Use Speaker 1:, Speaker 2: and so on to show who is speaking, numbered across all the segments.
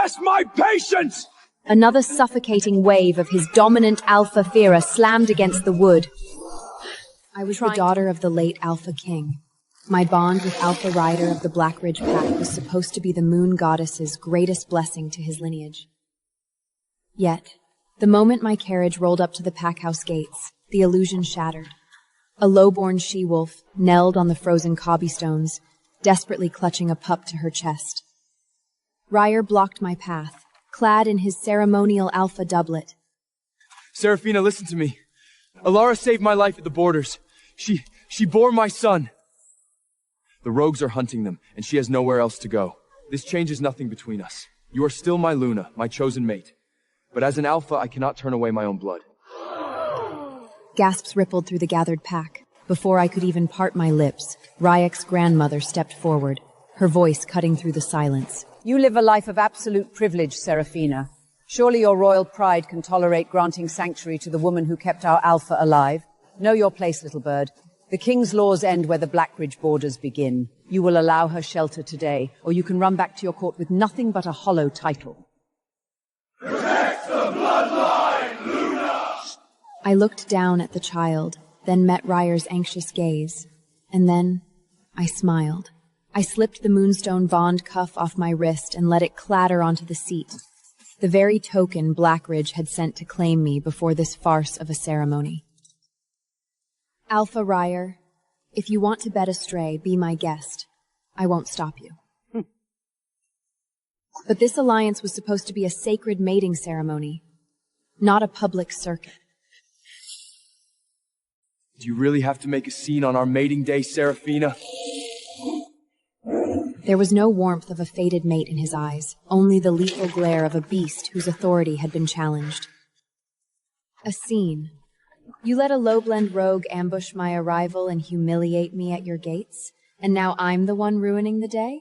Speaker 1: test my patience!
Speaker 2: Another suffocating wave of his dominant alpha Thera slammed against the wood. I was the daughter of the late Alpha King. My bond with Alpha Ryker of the Blackridge Pack was supposed to be the moon goddess's greatest blessing to his lineage. Yet, the moment my carriage rolled up to the packhouse gates, the illusion shattered. A low-born she-wolf knelled on the frozen cobblestones, desperately clutching a pup to her chest. Ryker blocked my path, clad in his ceremonial alpha doublet.
Speaker 1: Seraphina, listen to me. Elara saved my life at the borders. She bore my son. The rogues are hunting them, and she has nowhere else to go. This changes nothing between us. You are still my Luna, my chosen mate. But as an alpha, I cannot turn away my own blood.
Speaker 2: Gasps rippled through the gathered pack. Before I could even part my lips, Ryek's grandmother stepped forward, her voice cutting through the silence.
Speaker 3: You live a life of absolute privilege, Seraphina. Surely your royal pride can tolerate granting sanctuary to the woman who kept our alpha alive. Know your place, little bird. The king's laws end where the Blackridge borders begin. You will allow her shelter today, or you can run back to your court with nothing but a hollow title.
Speaker 4: Protect the bloodline, Luna!
Speaker 2: I looked down at the child, then met Ryer's anxious gaze. And then I smiled. I slipped the moonstone bond cuff off my wrist and let it clatter onto the seat. The very token Blackridge had sent to claim me before this farce of a ceremony. Alpha Ryker, if you want to bet astray, be my guest. I won't stop you. But this alliance was supposed to be a sacred mating ceremony, not a public circuit.
Speaker 1: Do you really have to make a scene on our mating day, Seraphina?
Speaker 2: There was no warmth of a fated mate in his eyes, only the lethal glare of a beast whose authority had been challenged. A scene. You let a low-blend rogue ambush my arrival and humiliate me at your gates, and now I'm the one ruining the day?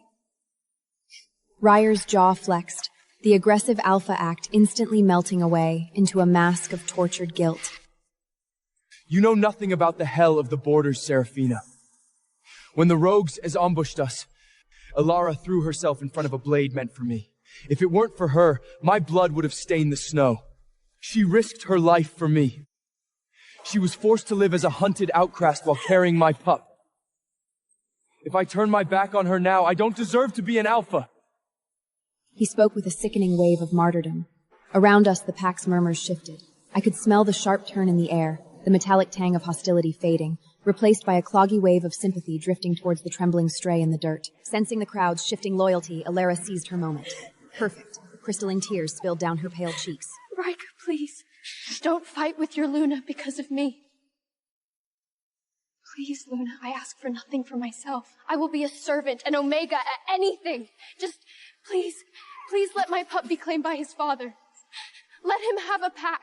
Speaker 2: Ryer's jaw flexed, the aggressive alpha act instantly melting away into a mask of tortured guilt.
Speaker 1: You know nothing about the hell of the borders, Seraphina. When the rogues has ambushed us, Elara threw herself in front of a blade meant for me. If it weren't for her, my blood would have stained the snow. She risked her life for me. She was forced to live as a hunted outcast while carrying my pup. If I turn my back on her now, I don't deserve to be an alpha.
Speaker 2: He spoke with a sickening wave of martyrdom. Around us, the pack's murmurs shifted. I could smell the sharp turn in the air, the metallic tang of hostility fading, replaced by a cloggy wave of sympathy drifting towards the trembling stray in the dirt. Sensing the crowd's shifting loyalty, Elara seized her moment. Perfect. Crystalline tears spilled down her pale cheeks.
Speaker 5: Ryker, please, don't fight with your Luna because of me. Please, Luna, I ask for nothing for myself. I will be a servant, an Omega, anything. Just, please let my pup be claimed by his father. Let him have a pack.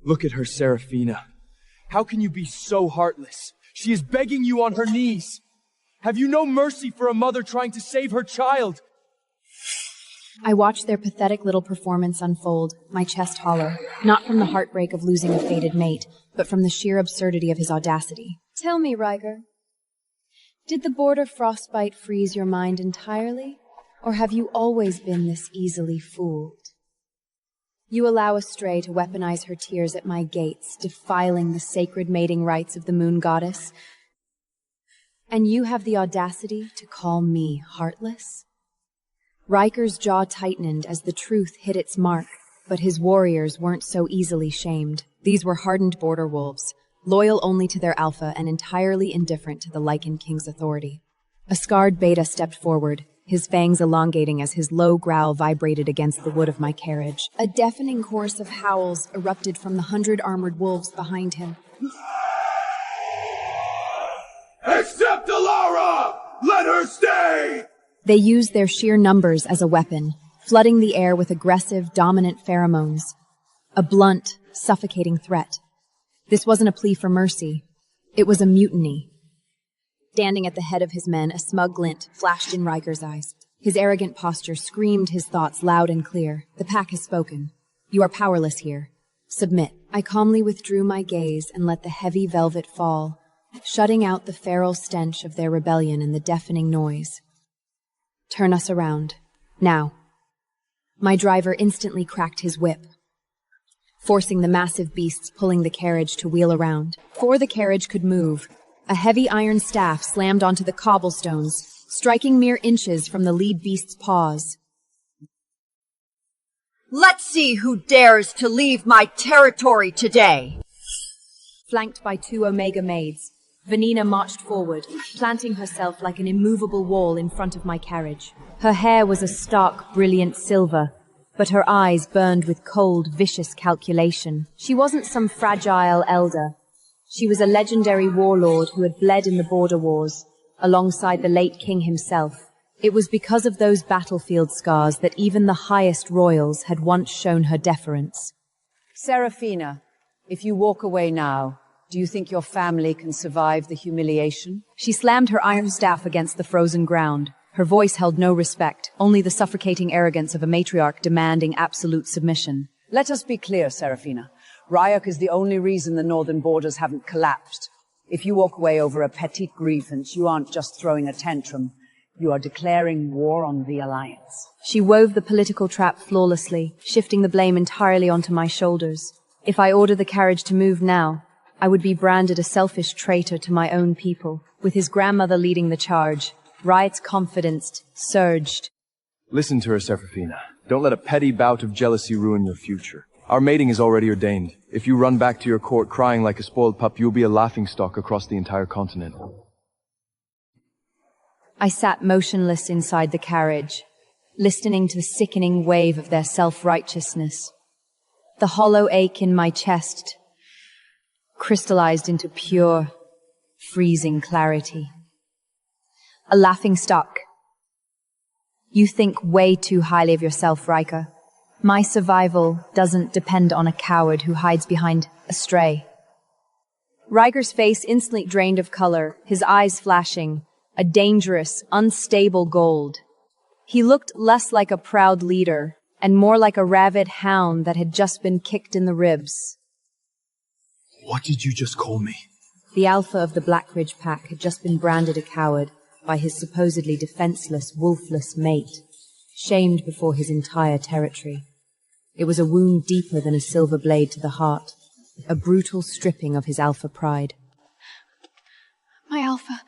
Speaker 1: Look at her, Seraphina. How can you be so heartless? She is begging you on her knees. Have you no mercy for a mother trying to save her child?
Speaker 2: I watched their pathetic little performance unfold, my chest hollow, not from the heartbreak of losing a fated mate, but from the sheer absurdity of his audacity. Tell me, Ryker, did the border frostbite freeze your mind entirely, or have you always been this easily fooled? You allow a stray to weaponize her tears at my gates, defiling the sacred mating rites of the moon goddess. And you have the audacity to call me heartless? Ryker's jaw tightened as the truth hit its mark, but his warriors weren't so easily shamed. These were hardened border wolves, loyal only to their alpha and entirely indifferent to the Lycan King's authority. A scarred beta stepped forward, his fangs elongating as his low growl vibrated against the wood of my carriage. A deafening chorus of howls erupted from the 100 armored wolves behind him.
Speaker 4: Accept Elara! Let her stay!
Speaker 2: They used their sheer numbers as a weapon, flooding the air with aggressive, dominant pheromones. A blunt, suffocating threat. This wasn't a plea for mercy. It was a mutiny. Standing at the head of his men, a smug glint flashed in Ryker's eyes. His arrogant posture screamed his thoughts loud and clear. The pack has spoken. You are powerless here. Submit. I calmly withdrew my gaze and let the heavy velvet fall, shutting out the feral stench of their rebellion and the deafening noise. Turn us around. Now. My driver instantly cracked his whip, forcing the massive beasts pulling the carriage to wheel around. Before the carriage could move, a heavy iron staff slammed onto the cobblestones, striking mere inches from the lead beast's paws.
Speaker 6: Let's see who dares to leave my territory today!
Speaker 2: Flanked by 2 Omega maids, Vanina marched forward, planting herself like an immovable wall in front of my carriage. Her hair was a stark, brilliant silver, but her eyes burned with cold, vicious calculation. She wasn't some fragile elder. She was a legendary warlord who had bled in the border wars, alongside the late king himself. It was because of those battlefield scars that even the highest royals had once shown her deference.
Speaker 3: Seraphina, if you walk away now, do you think your family can survive the humiliation?
Speaker 2: She slammed her iron staff against the frozen ground. Her voice held no respect, only the suffocating arrogance of a matriarch demanding absolute submission.
Speaker 3: Let us be clear, Seraphina. Ryuk is the only reason the northern borders haven't collapsed. If you walk away over a petite grievance, you aren't just throwing a tantrum. You are declaring war on the Alliance.
Speaker 2: She wove the political trap flawlessly, shifting the blame entirely onto my shoulders. If I order the carriage to move now, I would be branded a selfish traitor to my own people. With his grandmother leading the charge, Riot's confidence surged.
Speaker 1: Listen to her, Seraphina. Don't let a petty bout of jealousy ruin your future. Our mating is already ordained. If you run back to your court crying like a spoiled pup, you'll be a laughingstock across the entire continent.
Speaker 2: I sat motionless inside the carriage, listening to the sickening wave of their self-righteousness. The hollow ache in my chest crystallized into pure, freezing clarity. A laughingstock. You think way too highly of yourself, Ryker. My survival doesn't depend on a coward who hides behind a stray. Ryker's face instantly drained of color, his eyes flashing, a dangerous, unstable gold. He looked less like a proud leader and more like a rabid hound that had just been kicked in the ribs.
Speaker 1: What did you just call me?
Speaker 2: The Alpha of the Blackridge Pack had just been branded a coward by his supposedly defenseless, wolfless mate, shamed before his entire territory. It was a wound deeper than a silver blade to the heart, a brutal stripping of his alpha pride.
Speaker 5: My Alpha,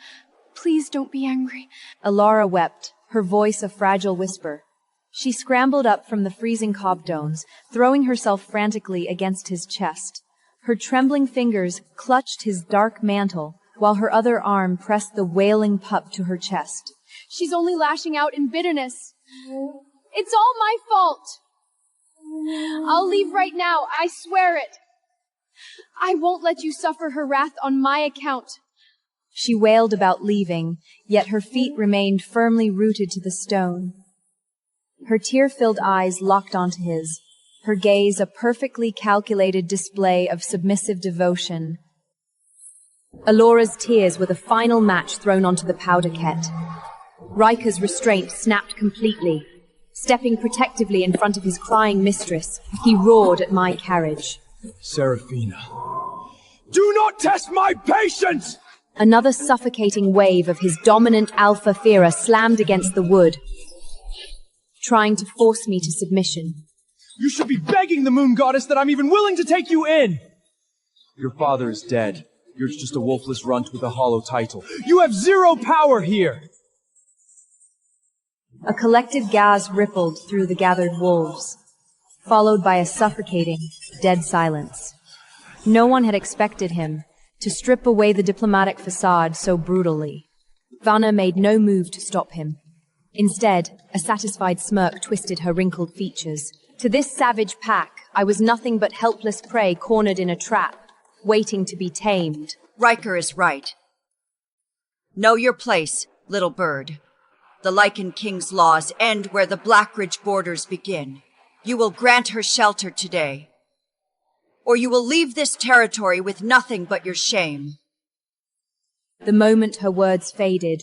Speaker 5: please don't be angry.
Speaker 2: Elara wept, her voice a fragile whisper. She scrambled up from the freezing cobstones, throwing herself frantically against his chest. Her trembling fingers clutched his dark mantle, while her other arm pressed the wailing pup to her chest.
Speaker 5: She's only lashing out in bitterness. It's all my fault. I'll leave right now, I swear it. I won't let you suffer her wrath on my account.
Speaker 2: She wailed about leaving, yet her feet remained firmly rooted to the stone. Her tear-filled eyes locked onto his, her gaze a perfectly calculated display of submissive devotion. Elora's tears were the final match thrown onto the powder kett. Ryker's restraint snapped completely. Stepping protectively in front of his crying mistress, he roared at my carriage.
Speaker 1: Seraphina, do not test my patience!
Speaker 2: Another suffocating wave of his dominant alpha Thera slammed against the wood, trying to force me to submission.
Speaker 1: You should be begging the moon goddess that I'm even willing to take you in! Your father is dead. You're just a wolfless runt with a hollow title. You have zero power here!
Speaker 2: A collective gasp rippled through the gathered wolves, followed by a suffocating, dead silence. No one had expected him to strip away the diplomatic facade so brutally. Vanna made no move to stop him. Instead, a satisfied smirk twisted her wrinkled features. To this savage pack, I was nothing but helpless prey cornered in a trap, waiting to be tamed.
Speaker 6: Ryker is right. Know your place, little bird. The Lycan King's laws end where the Blackridge borders begin. You will grant her shelter today, or you will leave this territory with nothing but your shame.
Speaker 2: The moment her words faded,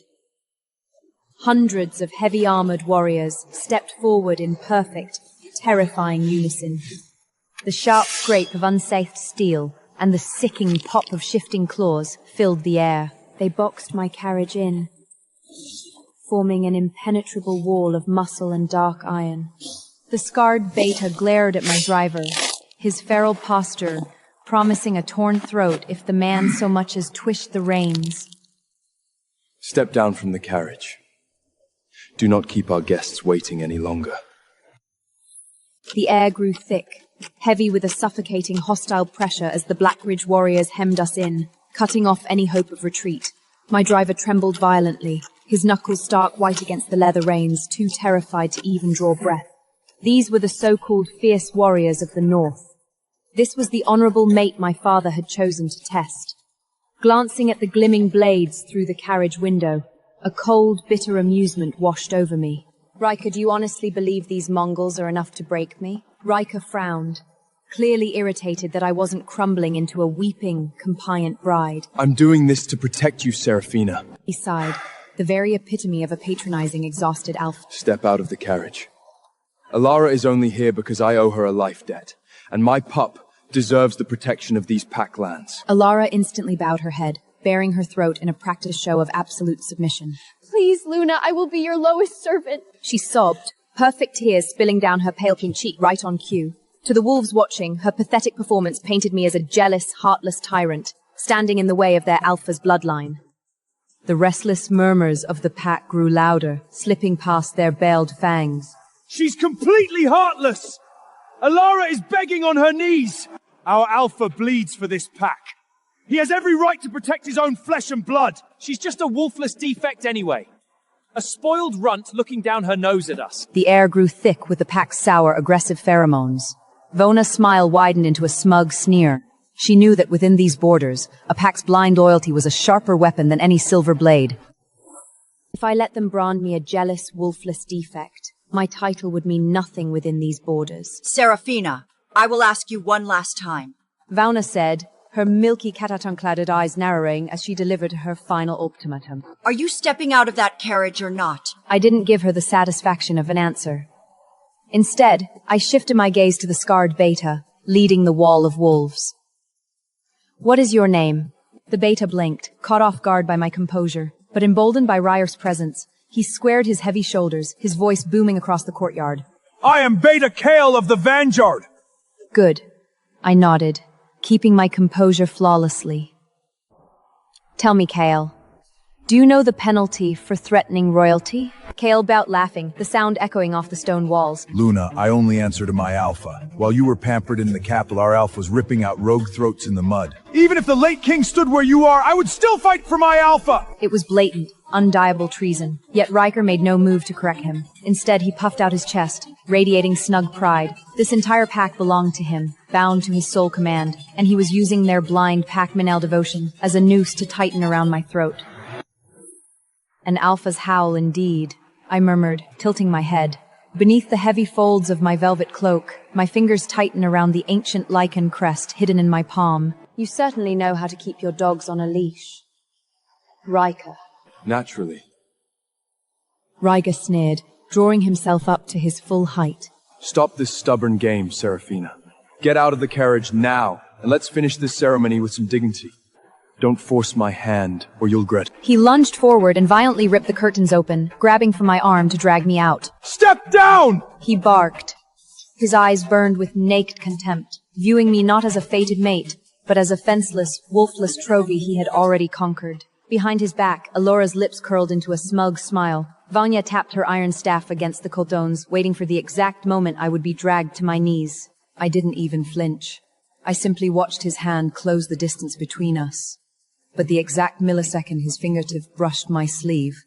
Speaker 2: hundreds of heavy-armored warriors stepped forward in perfect, terrifying unison. The sharp scrape of unsathed steel and the sicking pop of shifting claws filled the air. They boxed my carriage in, forming an impenetrable wall of muscle and dark iron. The scarred beta glared at my driver, his feral posture promising a torn throat if the man so much as twished the reins.
Speaker 1: Step down from the carriage. Do not keep our guests waiting any longer.
Speaker 2: The air grew thick, heavy with a suffocating hostile pressure as the Blackridge warriors hemmed us in, cutting off any hope of retreat. My driver trembled violently, his knuckles stark white against the leather reins, too terrified to even draw breath. These were the so-called fierce warriors of the north. This was the honorable mate my father had chosen to test. Glancing at the glimmering blades through the carriage window, a cold, bitter amusement washed over me. Ryker, do you honestly believe these Mongols are enough to break me? Ryker frowned, clearly irritated that I wasn't crumbling into a weeping, compliant bride.
Speaker 1: I'm doing this to protect you, Seraphina.
Speaker 2: He sighed, the very epitome of a patronizing, exhausted Alpha.
Speaker 1: Step out of the carriage. Elara is only here because I owe her a life debt, and my pup deserves the protection of these pack lands.
Speaker 2: Elara instantly bowed her head, baring her throat in a practiced show of absolute submission.
Speaker 5: Please, Luna, I will be your lowest servant.
Speaker 2: She sobbed, perfect tears spilling down her pale pink cheek right on cue. To the wolves watching, her pathetic performance painted me as a jealous, heartless tyrant, standing in the way of their alpha's bloodline. The restless murmurs of the pack grew louder, slipping past their baled fangs.
Speaker 1: She's completely heartless! Elara is begging on her knees! Our alpha bleeds for this pack. He has every right to protect his own flesh and blood. She's just a wolfless defect anyway. A spoiled runt looking down her nose at us.
Speaker 3: The air grew thick with the pack's sour, aggressive pheromones. Vona's smile widened into a smug sneer. She knew that within these borders, a pack's blind loyalty was a sharper weapon than any silver blade.
Speaker 2: If I let them brand me a jealous, wolfless defect, my title would mean nothing within these borders.
Speaker 6: Seraphina, I will ask you one last time.
Speaker 3: Vona said, her milky cataton-cladded eyes narrowing as she delivered her final ultimatum.
Speaker 6: Are you stepping out of that carriage or not?
Speaker 3: I didn't give her the satisfaction of an answer. Instead, I shifted my gaze to the scarred beta, leading the wall of wolves. What is your name? The beta blinked, caught off guard by my composure, but emboldened by Ryer's presence, he squared his heavy shoulders, his voice booming across the courtyard.
Speaker 4: I am Beta Kale of the Vanguard.
Speaker 3: Good. I nodded, keeping my composure flawlessly. Tell me, Kale, do you know the penalty for threatening royalty? Kale bowed laughing, the sound echoing off the stone walls.
Speaker 7: Luna, I only answer to my alpha. While you were pampered in the capital, our alpha was ripping out rogue throats in the mud.
Speaker 4: Even if the late king stood where you are, I would still fight for my alpha.
Speaker 3: It was blatant, undeniable treason. Yet Ryker made no move to correct him. Instead, he puffed out his chest, radiating snug pride. This entire pack belonged to him, bound to his sole command, and he was using their blind pack-manel devotion as a noose to tighten around my throat. An alpha's howl indeed, I murmured, tilting my head. Beneath the heavy folds of my velvet cloak, my fingers tighten around the ancient Lycan crest hidden in my palm.
Speaker 2: You certainly know how to keep your dogs on a leash. Ryker.
Speaker 1: Naturally.
Speaker 2: Ryger sneered, drawing himself up to his full height.
Speaker 1: Stop this stubborn game, Seraphina. Get out of the carriage now, and let's finish this ceremony with some dignity. Don't force my hand, or you'll regret.
Speaker 2: He lunged forward and violently ripped the curtains open, grabbing for my arm to drag me out.
Speaker 4: Step down!
Speaker 2: He barked. His eyes burned with naked contempt, viewing me not as a fated mate, but as a fenceless, wolfless trophy he had already conquered. Behind his back, Elora's lips curled into a smug smile. Vanya tapped her iron staff against the coltones, waiting for the exact moment I would be dragged to my knees. I didn't even flinch. I simply watched his hand close the distance between us. But the exact millisecond his fingertip brushed my sleeve,